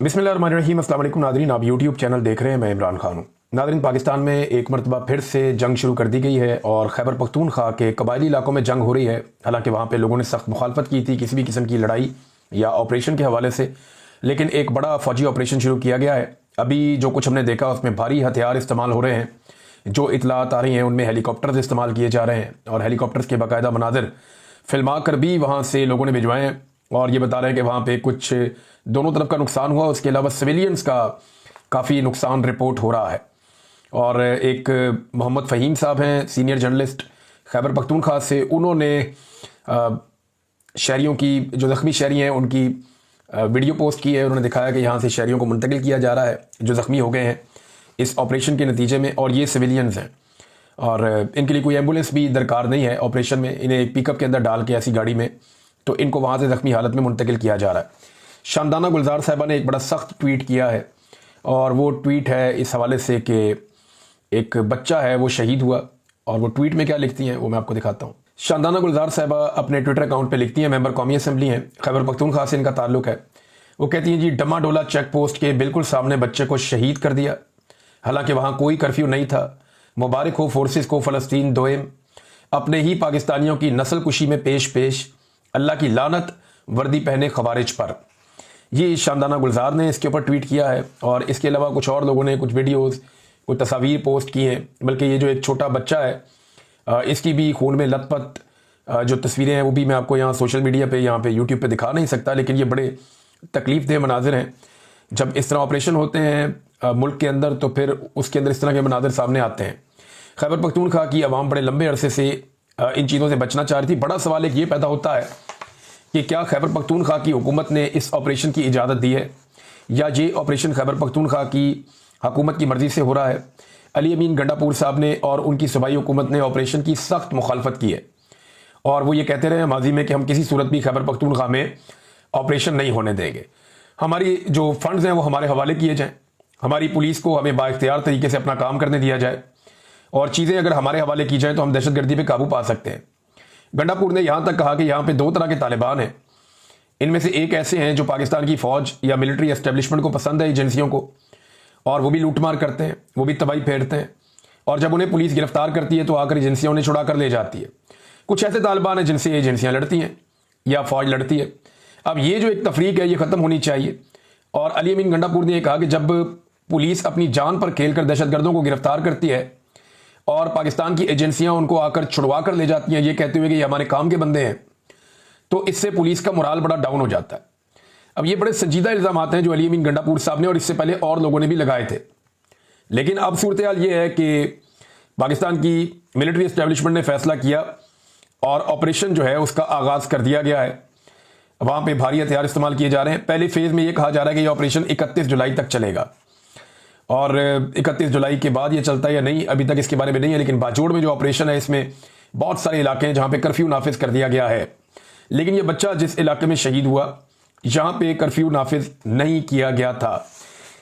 बिस्मिल्लाहिर्रहमानिर्रहीम। अस्सलाम वालेकुम नादरीन, आप यूट्यूब चैनल देख रहे हैं। मैं इमरान खान हूँ। नादरीन, पाकिस्तान में एक मरतबा फिर से जंग शुरू कर दी गई है और खैबर पख्तूनख्वा के कबायली इलाकों में जंग हो रही है। हालांकि वहाँ पे लोगों ने सख्त मुखालफत की थी किसी भी किस्म की लड़ाई या ऑपरेशन के हवाले से, लेकिन एक बड़ा फौजी ऑपरेशन शुरू किया गया है। अभी जो कुछ हमने देखा उसमें भारी हथियार इस्तेमाल हो रहे हैं। जो इतलात आ रही हैं उनमें हेलीकॉप्टर्स इस्तेमाल किए जा रहे हैं और हेलीकॉप्टर्स के बाकायदा मनाजिर फिल्मा कर भी वहाँ से लोगों ने भिजवाए हैं और ये बता रहे हैं कि वहाँ पे कुछ दोनों तरफ का नुकसान हुआ। उसके अलावा सिविलियंस का काफ़ी नुकसान रिपोर्ट हो रहा है। और एक मोहम्मद फ़हीम साहब हैं, सीनियर जर्नलिस्ट खैबर पख्तूनख्वा से, उन्होंने शहरियों की, जो ज़ख्मी शहरी हैं उनकी वीडियो पोस्ट की है। उन्होंने दिखाया कि यहाँ से शहरियों को मुंतकिल किया जा रहा है जो ज़ख्मी हो गए हैं इस ऑपरेशन के नतीजे में, और ये सिविलियंस हैं और इनके लिए कोई एम्बुलेंस भी दरकार नहीं है ऑपरेशन में। इन्हें एक पिकअप के अंदर डाल के ऐसी गाड़ी में तो इनको वहाँ से ज़ख्मी हालत में मुंतकिल किया जा रहा है। शानदाना गुलजार साहिबा ने एक बड़ा सख्त ट्वीट किया है और वो ट्वीट है इस हवाले से कि एक बच्चा है वो शहीद हुआ, और वो ट्वीट में क्या लिखती हैं वो मैं आपको दिखाता हूँ। शानदाना गुलजार साहिबा अपने ट्विटर अकाउंट पे लिखती हैं, मेंबर कौमी असम्बली हैं, खैबर पख्तूनख्वा से इनका ताल्लुक है। वो कहती हैं, जी डमाडोला चेक पोस्ट के बिल्कुल सामने बच्चे को शहीद कर दिया, हालांकि वहाँ कोई कर्फ्यू नहीं था। मुबारक हो फोर्सेस को फ़लस्तीन दोयम, अपने ही पाकिस्तानियों की नस्ल कुशी में पेश पेश, अल्लाह की लानत वर्दी पहने खवारिज पर। ये शानदाना गुलजार ने इसके ऊपर ट्वीट किया है और इसके अलावा कुछ और लोगों ने कुछ वीडियोस, कुछ तस्वीर पोस्ट की हैं। बल्कि ये जो एक छोटा बच्चा है इसकी भी खून में लथपथ जो तस्वीरें हैं वो भी मैं आपको यहाँ सोशल मीडिया पे, यहाँ पे यूट्यूब पे दिखा नहीं सकता, लेकिन ये बड़े तकलीफ देह मनाजिर हैं। जब इस तरह ऑपरेशन होते हैं मुल्क के अंदर तो फिर उसके अंदर इस तरह के मनाजिर सामने आते हैं। खैबर पख्तूनख्वा की आवाम बड़े लंबे अरसे से इन चीज़ों से बचना चाह रही थी। बड़ा सवाल एक ये पैदा होता है कि क्या खैबर पख्तूनख्वा की हुकूमत ने इस ऑपरेशन की इजाज़त दी है या ये ऑपरेशन खैबर पख्तूनख्वा की हुकूमत की मर्ज़ी से हो रहा है। अली अमीन गंडापुर साहब ने और उनकी सूबाई हुकूमत ने ऑपरेशन की सख्त मुखालफत की है और वो ये कहते रहे माजी में कि हम किसी सूरत भी खैबर पख्तूनख्वा में ऑपरेशन नहीं होने देंगे। हमारी जो फंड्स हैं वो हमारे हवाले किए जाएँ, हमारी पुलिस को हमें बाइख्तियार तरीके से अपना काम करने दिया जाए और चीज़ें अगर हमारे हवाले की जाए तो हम दहशतगर्दी पे काबू पा सकते हैं। गंडापुर ने यहाँ तक कहा कि यहाँ पे दो तरह के तालिबान हैं, इनमें से एक ऐसे हैं जो पाकिस्तान की फ़ौज या मिलिट्री एस्टेब्लिशमेंट को पसंद है, एजेंसियों को, और वो भी लूटमार करते हैं, वो भी तबाही फेरते हैं, और जब उन्हें पुलिस गिरफ्तार करती है तो आकर एजेंसियाँ उन्हें छुड़ा कर ले जाती है। कुछ ऐसे तालिबान हैं जिनसे एजेंसियाँ लड़ती हैं या फ़ौज लड़ती है। अब ये जो एक तफरीक है ये ख़त्म होनी चाहिए। और अली अमीन गंडापुर ने यह कहा कि जब पुलिस अपनी जान पर खेल कर दहशतगर्दों को गिरफ्तार करती है और पाकिस्तान की एजेंसियां उनको आकर छुड़वा कर ले जाती हैं ये कहते हुए कि ये हमारे काम के बंदे हैं, तो इससे पुलिस का मोराल बड़ा डाउन हो जाता है। अब ये बड़े संजीदा इल्ज़ाम आते हैं जो अली अमीन गंडापुर साहब ने और इससे पहले और लोगों ने भी लगाए थे। लेकिन अब सूरत हाल ये है कि पाकिस्तान की मिलिट्री एस्टेब्लिशमेंट ने फैसला किया और ऑपरेशन जो है उसका आगाज़ कर दिया गया है। वहाँ पर भारी हथियार इस्तेमाल किए जा रहे हैं। पहले फेज़ में ये कहा जा रहा है कि यह ऑपरेशन 31 जुलाई तक चलेगा और 31 जुलाई के बाद ये चलता है या नहीं अभी तक इसके बारे में नहीं है। लेकिन बाजोड़ में जो ऑपरेशन है इसमें बहुत सारे इलाके हैं जहाँ पे कर्फ्यू नाफिज कर दिया गया है, लेकिन ये बच्चा जिस इलाके में शहीद हुआ यहाँ पे कर्फ्यू नाफिज नहीं किया गया था।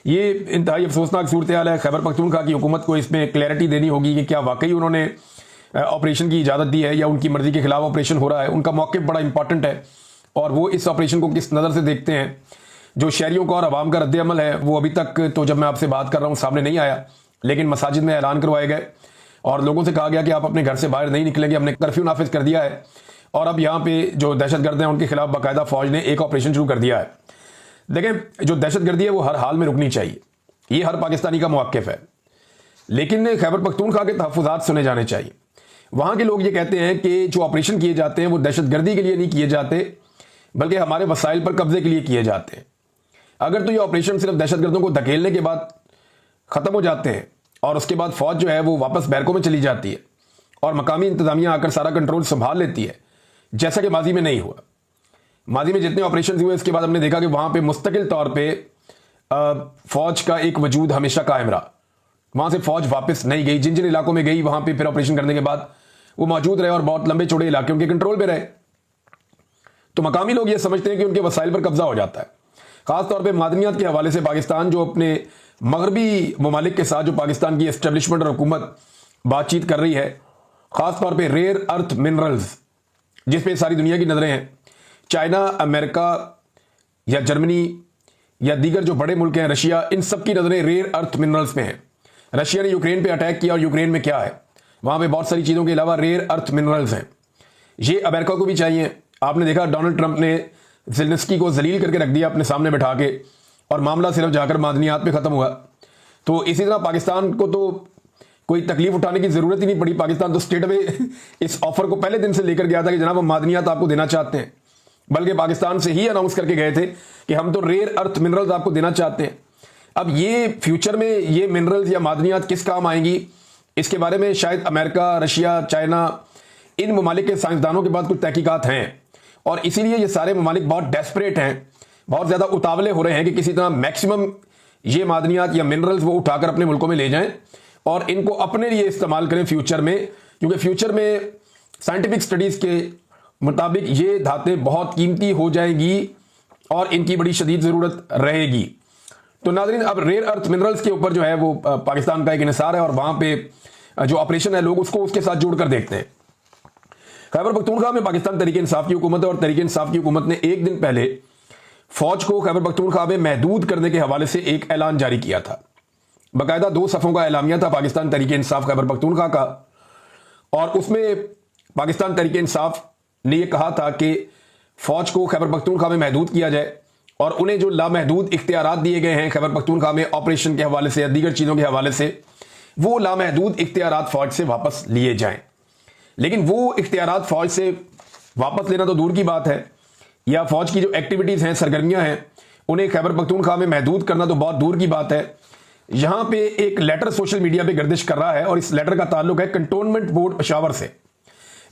ये इंतहाई अफसोसनाक सूरत हाल है। खैबर पख्तूनख्वा की हुकूमत को इसमें क्लैरिटी देनी होगी कि क्या वाकई उन्होंने ऑपरेशन की इजाज़त दी है या उनकी मर्जी के खिलाफ ऑपरेशन हो रहा है। उनका मौक़िफ़ बड़ा इंपॉर्टेंट है और वो इस ऑपरेशन को किस नज़र से देखते हैं। जो शहरियों का और आवाम का रद्द-ए-अमल है वो अभी तक तो जब मैं आपसे बात कर रहा हूँ सामने नहीं आया, लेकिन मसाजिद में ऐलान करवाए गए और लोगों से कहा गया कि आप अपने घर से बाहर नहीं निकलेंगे, हमने कर्फ्यू नाफिज कर दिया है। और अब यहाँ पे जो दहशतगर्द हैं उनके खिलाफ बाकायदा फ़ौज ने एक ऑपरेशन शुरू कर दिया है। देखें, जो दहशतगर्दी है वो हर हाल में रुकनी चाहिए, ये हर पाकिस्तानी का मौक़िफ़ है, लेकिन खैबर पख्तूनख्वा के तहफ़्फ़ुज़ात सुने जाने चाहिए। वहाँ के लोग ये कहते हैं कि जो ऑपरेशन किए जाते हैं वो दहशतगर्दी के लिए नहीं किए जाते बल्कि हमारे वसाइल पर कब्जे के लिए किए जाते हैं। अगर तो ये ऑपरेशन सिर्फ दहशतगर्दों को धकेलने के बाद ख़त्म हो जाते हैं और उसके बाद फ़ौज जो है वो वापस बैरकों में चली जाती है और मकामी इंतज़ामिया आकर सारा कंट्रोल संभाल लेती है, जैसा कि माजी में नहीं हुआ। माजी में जितने ऑपरेशन हुए इसके बाद हमने देखा कि वहाँ पे मुस्तकिल तौर पे फ़ौज का एक वजूद हमेशा कायम रहा। वहाँ से फ़ौज वापस नहीं गई, जिन जिन इलाकों में गई वहाँ पर फिर ऑपरेशन करने के बाद वो मौजूद रहे और बहुत लंबे चौड़े इलाके उनके कंट्रोल पर रहे। तो मकामी लोग ये समझते हैं कि उनके वसाइल पर कब्जा हो जाता है। ख़ासतौर पे मादनियात के हवाले से पाकिस्तान जो अपने मगरबी ममालिक के साथ जो पाकिस्तान की एस्टेब्लिशमेंट और हुकूमत बातचीत कर रही है, ख़ासतौर पे रेयर अर्थ मिनरल्स जिस पे सारी दुनिया की नज़रें हैं, चाइना, अमेरिका या जर्मनी या दीगर जो बड़े मुल्क हैं, रशिया, इन सब की नजरें रेयर अर्थ मिनरल्स पे हैं। रशिया ने यूक्रेन पे अटैक किया और यूक्रेन में क्या है, वहां पे बहुत सारी चीजों के अलावा रेयर अर्थ मिनरल्स हैं। ये अमेरिका को भी चाहिए। आपने देखा डोनाल्ड ट्रंप ने ज़ेलेंस्की को जलील करके रख दिया अपने सामने बैठा के, और मामला सिर्फ जाकर मादनियात पे खत्म हुआ। तो इसी तरह पाकिस्तान को तो कोई तकलीफ उठाने की जरूरत ही नहीं पड़ी। पाकिस्तान तो स्टेट में इस ऑफर को पहले दिन से लेकर गया था कि जनाब हम मादनियात आपको देना चाहते हैं, बल्कि पाकिस्तान से ही अनाउंस करके गए थे कि हम तो रेयर अर्थ मिनरल्स आपको देना चाहते हैं। अब ये फ्यूचर में ये मिनरल्स या मादनियात किस काम आएंगी, इसके बारे में शायद अमेरिका, रशिया, चाइना, इन ममालिक के साइंसदानों के पास कुछ तहकीकात हैं, और इसीलिए ये सारे ममालिक बहुत डेस्परेट हैं, बहुत ज़्यादा उतावले हो रहे हैं कि किसी तरह मैक्सिमम ये मादनियात या मिनरल्स वो उठाकर अपने मुल्कों में ले जाएं और इनको अपने लिए इस्तेमाल करें फ्यूचर में, क्योंकि फ्यूचर में साइंटिफिक स्टडीज़ के मुताबिक ये धातें बहुत कीमती हो जाएंगी और इनकी बड़ी शदीद ज़रूरत रहेगी। तो नाज़रीन, अब रेयर अर्थ मिनरल्स के ऊपर जो है वो पाकिस्तान का एक इन्हिसार है, और वहाँ पे जो ऑपरेशन है लोग उसको उसके साथ जोड़कर देखते हैं। खैबर पख्तूनख्वा में पाकिस्तान तहरीक इंसाफ की हुकूमत है, और तहरीक इंसाफ की हुकूमत ने एक दिन पहले फौज को खैबर पख्तूनख्वा में महदूद करने के हवाले से एक ऐलान जारी किया था। बाकायदा 2 सफ़ों का ऐलामिया था पाकिस्तान तहरीक इंसाफ खैबर पख्तूनख्वा का, और उसमें पाकिस्तान तहरीक इंसाफ ने यह कहा था कि फौज को खैबर पख्तूनख्वा में महदूद किया जाए, और उन्हें जो लामहदूद इख्तियारात दिए गए हैं खैबर पख्तूनख्वा में ऑपरेशन के हवाले से या दीगर चीज़ों के हवाले से, वो लामहदूद इख्तियारात फौज से वापस लिए जाएं। लेकिन वो इख्तियारात फौज से वापस लेना तो दूर की बात है, या फौज की जो एक्टिविटीज़ हैं, सरगर्मियां हैं, उन्हें खैबर पख्तूनख्वा में महदूद करना तो बहुत दूर की बात है। यहाँ पे एक लेटर सोशल मीडिया पे गर्दिश कर रहा है, और इस लेटर का ताल्लुक है कंटोनमेंट बोर्ड पेशावर से।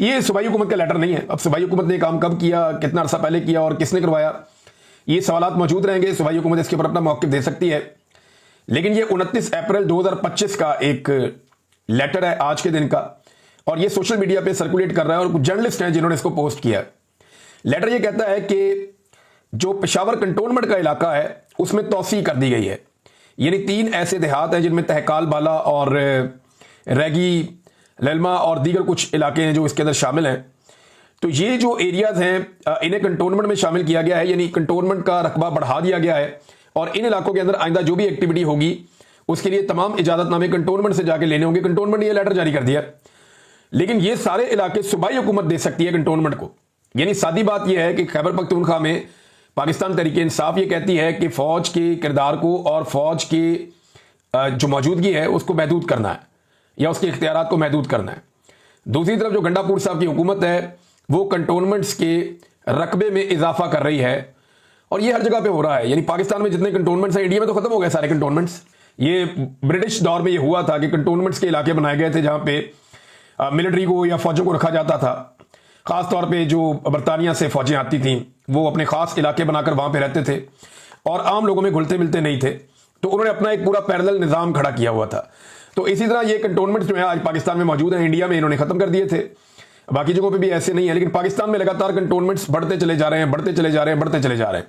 ये सूबाई हुकूमत का लेटर नहीं है। अब सूबाई हुकूमत ने काम कब किया, कितना अरसा पहले किया और किसने करवाया, ये सवालात मौजूद रहेंगे। सूबाई हुकूमत इसके ऊपर अपना मौक़िफ़ दे सकती है। लेकिन ये 29 अप्रैल 2025 का एक लेटर है आज के दिन का, और ये सोशल मीडिया पे सर्कुलेट कर रहा है, और कुछ जर्नलिस्ट हैं जिन्होंने इसको पोस्ट किया। लेटर ये कहता है कि जो पेशावर कंटोनमेंट का इलाका है उसमें तौसी कर दी गई है, यानी 3 ऐसे देहात हैं जिनमें तहकाल बाला और रैगी, ललमा और दीगर कुछ इलाके हैं जो इसके अंदर शामिल हैं। तो ये जो एरियाज हैं इन्हें कंटोनमेंट में शामिल किया गया है, यानी कंटोनमेंट का रकबा बढ़ा दिया गया है, और इन इलाकों के अंदर आइंदा जो भी एक्टिविटी होगी उसके लिए तमाम इजाजतनामे कंटोनमेंट से जाके लेने होंगे। कंटोनमेंट ने यह लेटर जारी कर दिया, लेकिन ये सारे इलाके सूबाई हुकूमत दे सकती है कंटोनमेंट को। यानी सादी बात यह है कि खैबर पख्तूनख्वा में पाकिस्तान तहरीक इंसाफ ये कहती है कि फौज के किरदार को और फौज की जो मौजूदगी है उसको महदूद करना है, या उसके इख्तियारात को महदूद करना है। दूसरी तरफ जो गंडापुर साहब की हुकूमत है वो कंटोनमेंट्स के रकबे में इजाफा कर रही है, और ये हर जगह पे हो रहा है। यानी पाकिस्तान में जितने कंटोनमेंट्स हैं, इंडिया में तो खत्म हो गए सारे कंटोनमेंट्स। ये ब्रिटिश दौर में ये हुआ था कि कंटोनमेंट्स के इलाके बनाए गए थे जहां पे मिलिट्री को या फौजों को रखा जाता था। खास तौर पे जो बरतानिया से फौजें आती थीं वो अपने खास इलाके बनाकर वहां पे रहते थे और आम लोगों में घुलते मिलते नहीं थे, तो उन्होंने अपना एक पूरा पैरेलल निज़ाम खड़ा किया हुआ था। तो इसी तरह ये कंटोनमेंट जो है आज पाकिस्तान में मौजूद है, इंडिया में इन्होंने खत्म कर दिए थे, बाकी जगहों पे भी ऐसे नहीं है। लेकिन पाकिस्तान में लगातार कंटोनमेंट्स बढ़ते चले जा रहे हैं, बढ़ते चले जा रहे हैं, बढ़ते चले जा रहे हैं।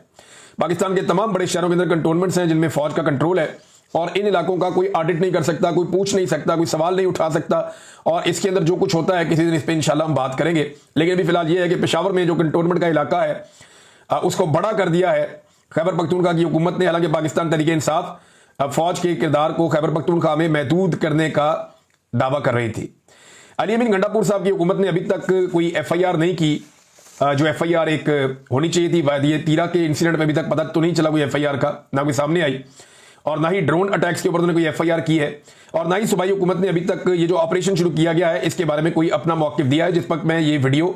पाकिस्तान के तमाम बड़े शहरों के अंदर कंटोनमेंट्स हैं जिनमें फौज का कंट्रोल है, और इन इलाकों का कोई ऑडिट नहीं कर सकता, कोई पूछ नहीं सकता, कोई सवाल नहीं उठा सकता, और इसके अंदर जो कुछ होता है किसी दिन इस पर इंशाल्लाह हम बात करेंगे। लेकिन अभी फिलहाल ये है कि पेशावर में जो कंटोनमेंट का इलाका है उसको बड़ा कर दिया है खैबर पख्तूनख्वा की हुकूमत ने। हालांकि पाकिस्तान तहरीक इंसाफ फौज के किरदार को खैबर पख्तूनख्वा में महदूद करने का दावा कर रही थी। अली अमीन गंडापुर साहब की हुकूमत ने अभी तक कोई FIR नहीं की, जो FIR एक होनी चाहिए थी। वादी तीरा के इंसिडेंट में अभी तक पता तो नहीं चला कोई FIR का, ना कोई सामने आई, और ना ही ड्रोन अटैक्स के ऊपर उन्होंने कोई FIR की है, और ना ही सूबाई हुकूमत ने अभी तक ये जो ऑपरेशन शुरू किया गया है इसके बारे में कोई अपना मौक़िफ़ दिया है। जिस वक्त मैं ये वीडियो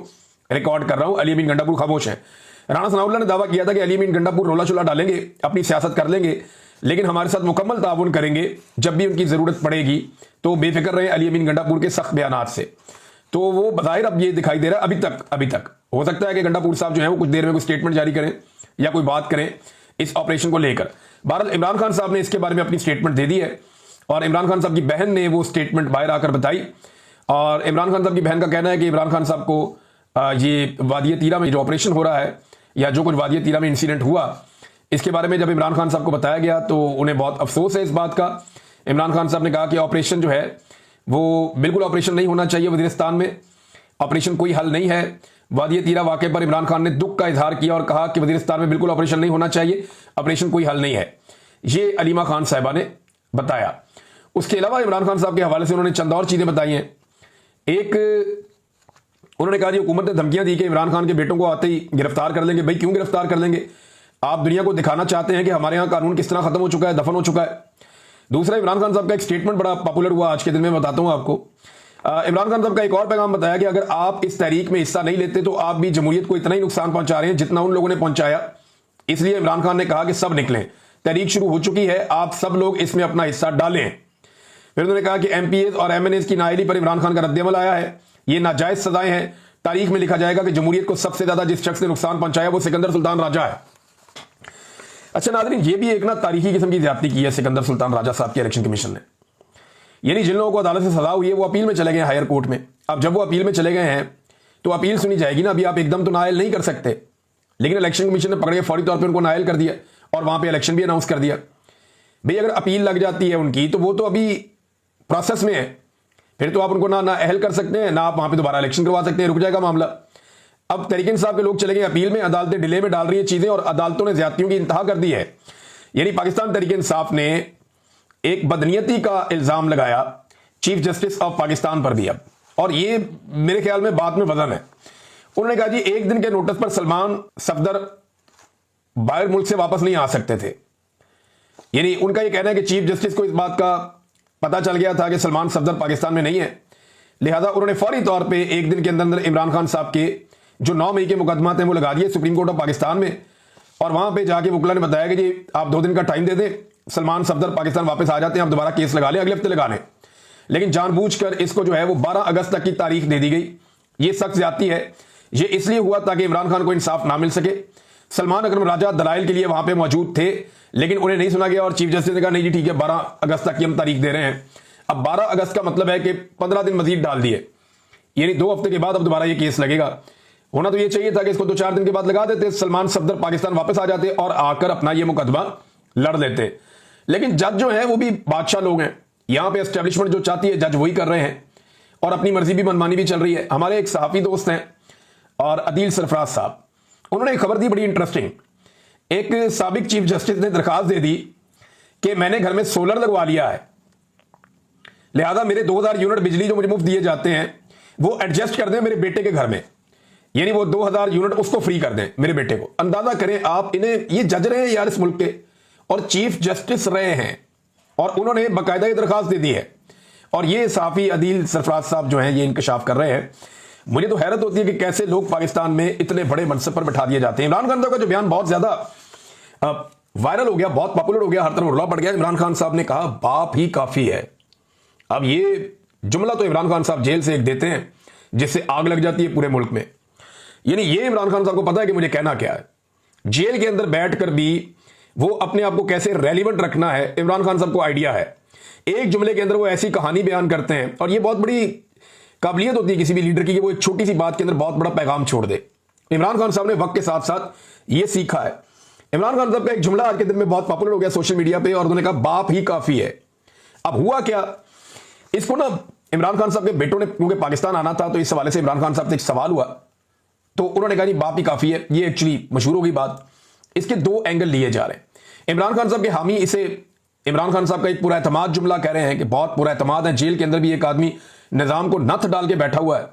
रिकॉर्ड कर रहा हूं, अली अमीन गंडापुर खामोश है। राणा सनाउल्लाह ने दावा किया था कि अली अमीन गंडापुर रोला चोला डालेंगे, अपनी सियासत कर लेंगे, लेकिन हमारे साथ मुकम्मल ताउन करेंगे, जब भी उनकी ज़रूरत पड़ेगी तो बेफिक्र रहे अली अमीन गंडापुर के सख्त बयानात से। तो वो बज़ाहिर अब ये दिखाई दे रहा है अभी तक हो सकता है कि गंडापुर साहब जो है वो कुछ देर में कोई स्टेटमेंट जारी करें या कोई बात करें इस ऑपरेशन को लेकर। बहरहाल इमरान खान साहब ने इसके बारे में अपनी स्टेटमेंट दे दी है, और इमरान खान साहब की बहन ने वो स्टेटमेंट बाहर आकर बताई, और इमरान खान साहब की बहन का कहना है कि इमरान खान साहब को ये वादी तीरा में जो ऑपरेशन हो रहा है या जो कुछ वादी तीरा में इंसिडेंट हुआ इसके बारे में जब इमरान खान साहब को बताया गया तो उन्हें बहुत अफसोस है इस बात का। इमरान खान साहब ने कहा कि ऑपरेशन जो है वो बिल्कुल ऑपरेशन नहीं होना चाहिए वज़ीरिस्तान में, ऑपरेशन कोई हल नहीं है। वादिय तीरा वाकये पर इमरान खान ने दुख का इजहार किया और कहा कि वजीरिस्तान में बिल्कुल ऑपरेशन नहीं होना चाहिए, ऑपरेशन कोई हल नहीं है। ये अलीमा खान साहिबा ने बताया। उसके अलावा इमरान खान साहब के हवाले से उन्होंने चंद और चीजें बताई हैं। एक, उन्होंने कहा कि हुकूमत ने धमकियां दी कि इमरान खान के बेटों को आते ही गिरफ्तार कर लेंगे। भाई क्यों गिरफ्तार कर लेंगे? आप दुनिया को दिखाना चाहते हैं कि हमारे यहां कानून किस तरह खत्म हो चुका है, दफन हो चुका है। दूसरा, इमरान खान साहब का एक स्टेटमेंट बड़ा पॉपुलर हुआ आज के दिन में, बताता हूं आपको। इमरान खान साहब का एक और पैगाम बताया कि अगर आप इस तहरीक में हिस्सा नहीं लेते तो आप भी जमहूरियत को इतना ही नुकसान पहुंचा रहे हैं जितना उन लोगों ने पहुंचाया। इसलिए इमरान खान ने कहा कि सब निकलें, तहरीक शुरू हो चुकी है, आप सब लोग इसमें अपना हिस्सा डालें। फिर उन्होंने कहा कि एमपीएस और एमएनएस की नाअहली पर इमरान खान का रद्दअमल आया है, ये नाजायज सजाएं हैं। तारीख में लिखा जाएगा कि जमहूरियत को सबसे ज्यादा जिस शख्स ने नुकसान पहुंचाया वो सिकंदर सुल्तान राजा है। अच्छा नाज़रीन, ये भी एक ना तारीखी किस्म की ज्यादती की है सिकंदर सुल्तान राजा साहब के इलेक्शन कमीशन ने। यानी जिन लोगों को अदालत से सजा हुई है वो अपील में चले गए हायर कोर्ट में। अब जब वो अपील में चले गए हैं तो अपील सुनी जाएगी ना। अभी आप एकदम तो नायल नहीं कर सकते, लेकिन इलेक्शन कमीशन ने पकड़ के फौरी तौर पर उनको नायल कर दिया और वहां पर इलेक्शन भी अनाउंस कर दिया। भाई अगर अपील लग जाती है उनकी तो वो तो अभी प्रोसेस में है, फिर तो आप उनको ना अहल कर सकते हैं, ना आप वहां पे दोबारा इलेक्शन करवा सकते हैं, रुक जाएगा मामला। अब तहरीक इंसाफ के लोग चले गए अपील में, अदालतें डिले में डाल रही है चीजें और अदालतों ने ज्यादतियों की इंतहा कर दी है। यानी पाकिस्तान तहरीक इंसाफ ने एक बदनीयती का इल्जाम लगाया चीफ जस्टिस ऑफ पाकिस्तान पर भी अब, और ये मेरे ख्याल में बात में वजन है। उन्होंने कहा जी एक दिन के नोटिस पर सलमान सफदर बाहर मुल्क से वापस नहीं आ सकते थे। यानी उनका यह कहना है कि चीफ जस्टिस को इस बात का पता चल गया था कि सलमान सफदर पाकिस्तान में नहीं है, लिहाजा उन्होंने फौरी तौर पे एक दिन के अंदर इमरान खान साहब के जो 9 मई के मुकदमा थे वो लगा दिए सुप्रीम कोर्ट ऑफ पाकिस्तान में। और वहां पे जाके वकील ने बताया कि जी आप 2 दिन का टाइम दे दें, सलमान सफदर पाकिस्तान वापस आ जाते हैं, आप दोबारा केस लगा लें, अगले हफ्ते लगा लें। लेकिन जानबूझकर इसको जो है वो 12 अगस्त तक की तारीख दे दी गई। ये सख्त ज्यादती है। ये इसलिए हुआ ताकि इमरान खान को इंसाफ ना मिल सके। सलमान अकरम राजा दलाइल के लिए वहां पे मौजूद थे, लेकिन उन्हें नहीं सुना गया और चीफ जस्टिस ने कहा नहीं जी ठीक है 12 अगस्त तक की हम तारीख दे रहे हैं। अब 12 अगस्त का मतलब है कि 15 दिन मजीद डाल दिए, यानी 2 हफ्ते के बाद अब दोबारा ये केस लगेगा। होना तो ये चाहिए था कि इसको 2-4 दिन के बाद लगा देते, सलमान सफदर पाकिस्तान वापस आ जाते और आकर अपना ये मुकदमा लड़ लेते। लेकिन जज जो है वो भी बादशाह लोग हैं। यहां पे एस्टेब्लिशमेंट जो चाहती है जज वही कर रहे हैं और अपनी मर्जी भी मनमानी भी चल रही है। हमारे एक सहाफी दोस्त हैं और अदील सरफराज साहब, उन्होंने एक खबर दी बड़ी इंटरेस्टिंग। एक साबिक चीफ जस्टिस ने दरखास्त दे दी कि मैंने घर में सोलर लगवा लिया है, लिहाजा मेरे 2000 यूनिट बिजली जो मुझे मुफ्त दिए जाते हैं वो एडजस्ट कर दें मेरे बेटे के घर में, यानी वो 2000 यूनिट उसको फ्री कर दें मेरे बेटे को। अंदाजा करें आप, इन्हें ये जज रहे हैं यार इस मुल्क के और चीफ जस्टिस रहे हैं और उन्होंने बाकायदा ये दरखास्त दे दी है। और ये साफी अदील सरफराज साहब जो हैं ये इंकशाफ कर रहे हैं। मुझे तो हैरत होती है कि कैसे लोग पाकिस्तान में इतने बड़े मनसब पर बैठा दिए जाते हैं। इमरान खान साहब का जो बयान बहुत ज्यादा वायरल हो गया, बहुत पॉपुलर हो गया, हर तरफ रुला पड़ गया। इमरान खान साहब ने कहा बाप ही काफी है। अब ये जुमला तो इमरान खान साहब जेल से एक देते हैं जिससे आग लग जाती है पूरे मुल्क में। यानी ये इमरान खान साहब को पता है कि मुझे कहना क्या है। जेल के अंदर बैठकर भी वो अपने आप को कैसे रेलिवेंट रखना है, इमरान खान साहब को आइडिया है। एक जुमले के अंदर वो ऐसी कहानी बयान करते हैं और ये बहुत बड़ी काबिलियत होती है किसी भी लीडर की कि वो एक छोटी सी बात के अंदर बहुत बड़ा पैगाम छोड़ दे। इमरान खान साहब ने वक्त के साथ साथ ये सीखा है। इमरान खान साहब का एक जुमला आज के दिन में बहुत पॉपुलर हो गया सोशल मीडिया पे और उन्होंने कहा बाप ही काफी है। अब हुआ क्या, इसको ना इमरान खान साहब के बेटों ने, क्योंकि पाकिस्तान आना था तो इस हवाले से इमरान खान साहब से एक सवाल हुआ तो उन्होंने कहा नहीं बाप ही काफी है। ये एक्चुअली मशहूर होगी बात। इसके 2 एंगल लिए जा रहे हैं। इमरान खान साहब के हामी इसे इमरान खान साहब का एक पूरा एतमाद जुमला कह रहे हैं कि बहुत पूरा एतमाद है। जेल के अंदर भी एक आदमी निजाम को नथ डाल के बैठा हुआ है।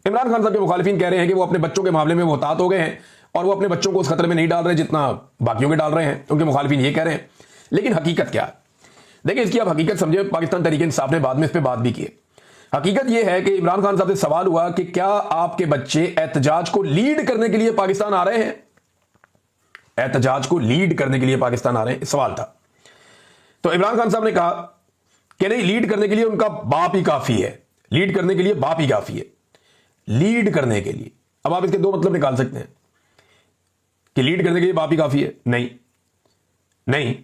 इमरान खान साहब के मुखालिफिन कह रहे हैं कि वो अपने बच्चों के मामले में मुहतात हो गए हैं और वो अपने बच्चों को उस खतरे में नहीं डाल रहे जितना बाकियों के डाल रहे हैं। उनके मुखालिफिन ये कह रहे हैं। लेकिन हकीकत क्या है, देखिए इसकी आप हकीकत समझे। पाकिस्तान तहरीक इंसाफ ने बाद में इस पर बात भी की। हकीकत यह है कि इमरान खान साहब से सवाल हुआ कि क्या आपके बच्चे एहतजाज को लीड करने के लिए पाकिस्तान आ रहे हैं, एहतजाज को लीड करने के लिए पाकिस्तान आ रहे हैं, सवाल था। तो इमरान खान साहब ने कहा कि नहीं, लीड करने के लिए उनका बाप ही काफी है। लीड करने के लिए बाप ही काफी है। लीड करने के लिए, अब आप इसके 2 मतलब निकाल सकते हैं कि लीड करने के लिए बाप ही काफी है। नहीं नहीं,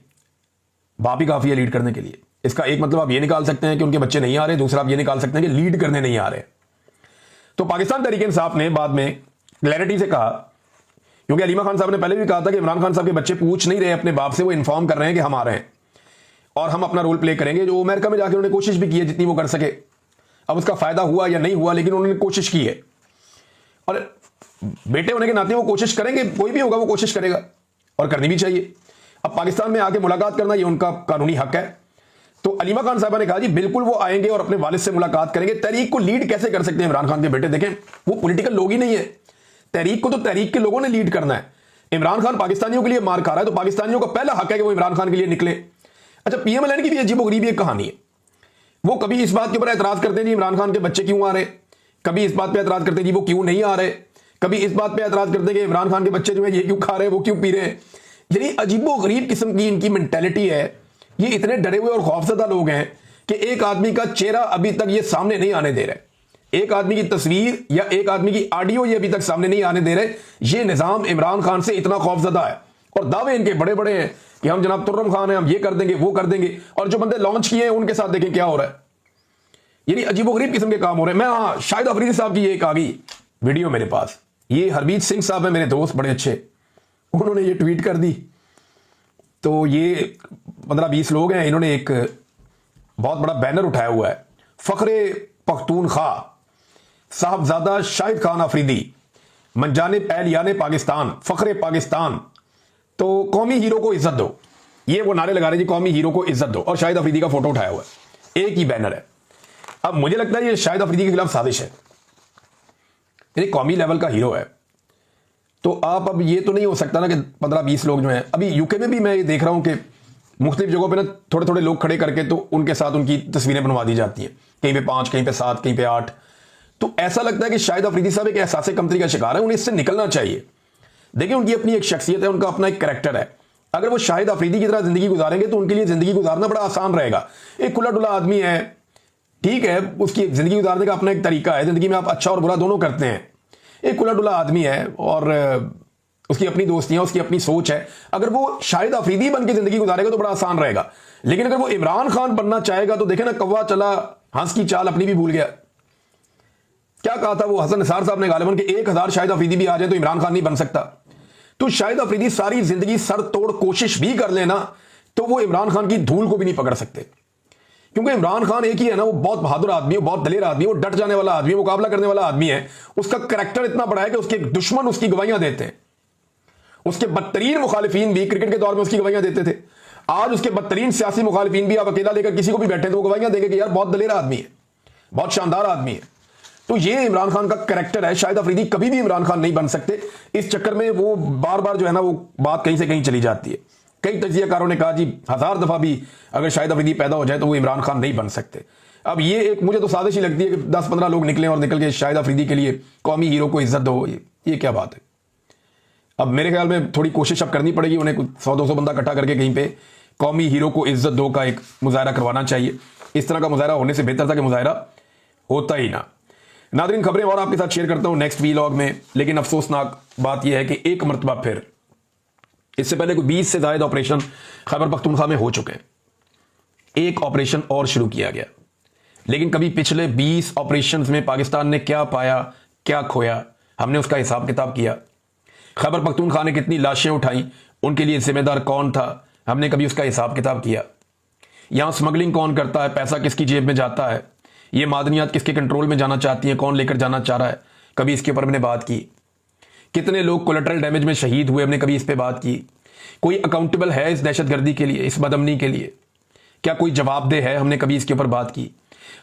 बाप ही काफी है लीड करने के लिए। इसका एक मतलब आप ये निकाल सकते हैं कि उनके बच्चे नहीं आ रहे, दूसरा आप ये निकाल सकते हैं कि लीड करने नहीं आ रहे। तो पाकिस्तान तहरीक इंसाफ ने बाद में क्लैरिटी से कहा, क्योंकि अलीमा खान साहब ने पहले भी कहा था कि इमरान खान साहब के बच्चे पूछ नहीं रहे अपने बाप से, वो इन्फॉर्म कर रहे हैं कि हम आ रहे हैं और हम अपना रोल प्ले करेंगे। जो अमेरिका में जाकर उन्होंने कोशिश भी की है जितनी वो कर सके। अब उसका फायदा हुआ या नहीं हुआ, लेकिन उन्होंने कोशिश की है। और बेटे होने के नाते वो कोशिश करेंगे, कोई भी होगा वो कोशिश करेगा और करनी भी चाहिए। अब पाकिस्तान में आके मुलाकात करना ये उनका कानूनी हक है। तो अलीमा खान साहबा ने कहा जी बिल्कुल वो आएंगे और अपने वालिद से मुलाकात करेंगे। तहरीक को लीड कैसे कर सकते हैं इमरान खान के बेटे? देखें, वो पॉलिटिकल लोग ही नहीं है। तहरीक को तो तहरीक के लोगों ने लीड करना है। इमरान खान पाकिस्तानियों के लिए मार खा रहा है तो पाकिस्तानियों का पहला हक है कि वो इमरान खान के लिए निकले। अच्छा, पीएमएलएन की भी अजीबोगरीब एक कहानी है। वो कभी इस बात के ऊपर एतराज करते हैं जी इमरान खान के बच्चे क्यों आ रहे, कभी इस बात पे एतराज करते हैं जी वो क्यों नहीं आ रहे, कभी इस बात पे एतराज करते हैं कि इमरान खान के बच्चे जो है ये क्यों खा रहे हैं, वो क्यों पी रहे हैं। यानी अजीबोगरीब किस्म की इनकी मेंटेलिटी है। ये इतने डरे हुए और खौफजदा लोग हैं कि एक आदमी का चेहरा अभी तक ये सामने नहीं आने दे रहे, एक आदमी की तस्वीर या एक आदमी की ऑडियो ये अभी तक सामने नहीं आने दे रहे। ये निजाम इमरान खान से इतना खौफजदा है और दावे इनके बड़े बड़े हैं कि हम जनाब तुर्रम खान हैं, हम ये कर देंगे वो कर देंगे, और जो बंदे लॉन्च किए हैं उनके साथ देखें क्या हो रहा है। यानी अजीबोगरीब किस्म के काम हो रहे हैं। मैं हाँ, शाहिद अफरीदी साहब की एक आ गई वीडियो मेरे पास, ये हरमीत सिंह साहब है मेरे दोस्त बड़े अच्छे, उन्होंने ये ट्वीट कर दी। तो ये 15-20 लोग हैं, इन्होंने एक बहुत बड़ा बैनर उठाया हुआ है, फखरे पख्तूनख्वा साहबजादा शाहिद खान अफरीदी मंजाने पहलियाने पाकिस्तान फखरे पाकिस्तान, तो कौमी हीरो को इज्जत दो। ये वो नारे लगा रहे जी कौमी हीरो को इज्जत दो, और शाहिद अफरीदी का फोटो उठाया हुआ है, एक ही बैनर है। अब मुझे लगता है ये शाहिद अफरीदी के खिलाफ साजिश है, यानी कौमी लेवल का हीरो है। तो आप अब ये तो नहीं हो सकता ना कि 15-20 लोग जो हैं, अभी यूके में भी मैं ये देख रहा हूं कि मुख्तलिफ जगहों पे ना थोड़े थोड़े लोग खड़े करके तो उनके साथ उनकी तस्वीरें बनवा दी जाती हैं, कहीं पे 5, कहीं पे 7, कहीं पे 8। तो ऐसा लगता है कि शाहिद अफरीदी साहब एक एहसास कमतरी का शिकार है, उन्हें इससे निकलना चाहिए। देखिए, उनकी अपनी एक शख्सियत है, उनका अपना एक कैरेक्टर है। अगर वो शाहिद अफरीदी की तरह जिंदगी गुजारेंगे तो उनके लिए जिंदगी गुजारना बड़ा आसान रहेगा। एक खुला डुला आदमी है, ठीक है, उसकी जिंदगी गुजारने का अपना एक तरीका है, जिंदगी में आप अच्छा और बुरा दोनों करते हैं। एक खुला डुला आदमी है और उसकी अपनी दोस्तियां, उसकी अपनी सोच है। अगर वो शाहिद अफरीदी बन के जिंदगी गुजारेगा तो बड़ा आसान रहेगा, लेकिन अगर वो इमरान खान बनना चाहेगा तो देखे ना, कौवा चला हंस की चाल अपनी भी भूल गया। क्या कहा था वो हसन निसार साहब ने गालिबन कि 1000 शाहिद अफरीदी भी आ जाए तो इमरान खान नहीं बन सकता। तो शाहिद अफरीदी सारी जिंदगी सर तोड़ कोशिश भी कर लेना तो वो इमरान खान की धूल को भी नहीं पकड़ सकते, क्योंकि इमरान खान एक ही है ना, वो बहुत बहादुर आदमी है, बहुत दलेर आदमी है, वो डट जाने वाला आदमी है, मुकाबला करने वाला आदमी है। उसका कैरेक्टर इतना बड़ा है कि उसके दुश्मन उसकी गवाहियां देते हैं। उसके बदतरीन मुखालिफिन भी क्रिकेट के दौर में उसकी गवाहियां देते थे। आज उसके बदतरीन सियासी मुखालिफिन भी आप अकेला लेकर किसी को भी बैठे तो वो गवाहियां देंगे कि यार बहुत दलेर आदमी है, बहुत शानदार आदमी है। तो ये इमरान खान का कैरेक्टर है। शाहिद अफरीदी कभी भी इमरान खान नहीं बन सकते। इस चक्कर में वो बार बार जो है ना, वो बात कहीं से कहीं चली जाती है। कई तजियाकारों ने कहा जी 1000 दफा भी अगर शाहिद अफरीदी पैदा हो जाए तो वो इमरान खान नहीं बन सकते। अब ये एक मुझे तो साजिश ही लगती है कि 10-15 लोग निकले और निकल के शाहिद अफरीदी के लिए कौमी हीरो को इज्जत दो, ये क्या बात है। अब मेरे ख्याल में थोड़ी कोशिश अब करनी पड़ेगी, उन्हें 100-200 बंदा इकट्ठा करके कहीं पे कौमी हीरो को इज्जत दो का एक मुजाहरा करवाना चाहिए। इस तरह का मुजाहरा होने से बेहतर था कि मुजाहरा होता ही ना। नादरीन, खबरें और आपके साथ शेयर करता हूं नेक्स्ट वीलॉग में, लेकिन अफसोसनाक बात यह है कि एक मरतबा फिर इससे पहले कोई 20 से ज्यादा ऑपरेशन खैबर पख्तूनख्वा में हो चुके हैं। एक ऑपरेशन और शुरू किया गया, लेकिन कभी पिछले 20 ऑपरेशन में पाकिस्तान ने क्या पाया क्या खोया, हमने उसका हिसाब किताब किया। खैबर पख्तूनख्वा ने कितनी लाशें उठाई, उनके लिए जिम्मेदार कौन था, हमने कभी उसका हिसाब किताब किया। यहां स्मगलिंग कौन करता है, पैसा किसकी जेब में जाता है, ये मादनियात किसके कंट्रोल में जाना चाहती हैं, कौन लेकर जाना चाह रहा है, कभी इसके ऊपर हमने बात की। कितने लोग कोलेटरल डैमेज में शहीद हुए, हमने कभी इस पे बात की। कोई अकाउंटेबल है इस दहशतगर्दी के लिए, इस बदअमनी के लिए, क्या कोई जवाबदेह है, हमने कभी इसके ऊपर बात की।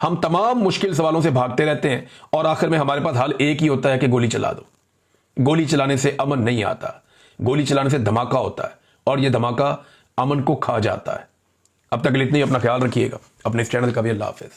हम तमाम मुश्किल सवालों से भागते रहते हैं और आखिर में हमारे पास हल एक ही होता है कि गोली चला दो। गोली चलाने से अमन नहीं आता, गोली चलाने से धमाका होता है, और यह धमाका अमन को खा जाता है। अब तक इतना ही, अपना ख्याल रखिएगा, अपने इस चैनल का भी। अल्लाह हाफिज।